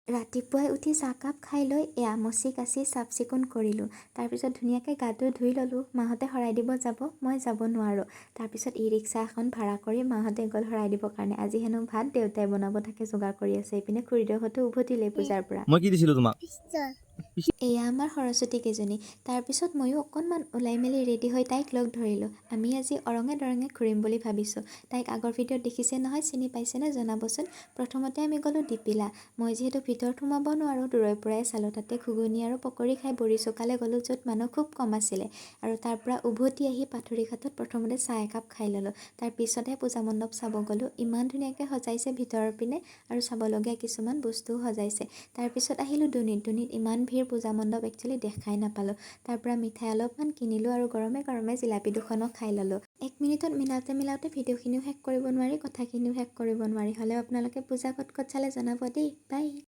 ৰাতিপুৱাই উঠি চাহকাপ খাই লৈ এয়া মচি কাচি চাফ চিকুণ কৰিলোঁ। তাৰপিছত ধুনীয়াকৈ গাটো ধুই ল'লোঁ। মাহঁতে শৰাই দিব যাব, মই যাব নোৱাৰোঁ। তাৰপিছত ই ৰিক্সা এখন ভাড়া কৰি মাহঁতে গ'ল শৰাই দিবৰ কাৰণে। আজি হেনো ভাত দেউতাই বনাব থাকে যোগাৰ কৰি আছে। এইপিনে খুৰীদেউহঁতো উভতিলেই পূজাৰ পৰা। মই কি দিছিলোঁ তোমাক? এয়া আমাৰ সৰস্বতী কেইজনী। তাৰপিছত ময়ো অকণমান ওলাই মেলি ৰেডি হৈ তাইক লগ ধৰিলোঁ। আমি আজি অৰঙে দৰঙে ঘূৰিম বুলি ভাবিছোঁ। তাইক আগৰ ভিডিঅ'ত দেখিছে নহয়, চিনি পাইছেনে জনাবচোন। প্ৰথমতে আমি গ'লোঁ দীপিলা। মই যিহেতু ভিতৰত সোমাব নোৱাৰোঁ, দূৰৰ পৰাই চালোঁ। তাতে ঘুগুনি আৰু পকৰি খাই বৰি চুকালে গ'লোঁ, য'ত মানুহ খুব কম আছিলে। আৰু তাৰ পৰা উভতি আহি পাথৰিঘাটত প্ৰথমতে চাহ একাপ খাই ল'লোঁ। তাৰ পিছতহে পূজা মণ্ডপ চাব গ'লোঁ। ইমান ধুনীয়াকৈ সজাইছে ভিতৰৰ পিনে আৰু চাবলগীয়া কিছুমান বস্তুও সজাইছে। তাৰপিছত আহিলোঁ দুনীত। দুনীত ইমান ভিৰ, পূজা মণ্ডপ একচুৱেলি দেখাই নাপালোঁ। তাৰ পৰা মিঠাই অলপমান কিনিলোঁ আৰু গৰমে গৰমে জিলাপি দুখনো খাই ল'লোঁ। 1 মিনিটত মিলাওঁতে ভিডিঅ'খিনিও শেষ কৰিব নোৱাৰি, কথাখিনিও শেষ কৰিব নোৱাৰি। হ'লেও আপোনালোকে পূজা ক'ত ক'ত চালে জনাব দেই। বাই।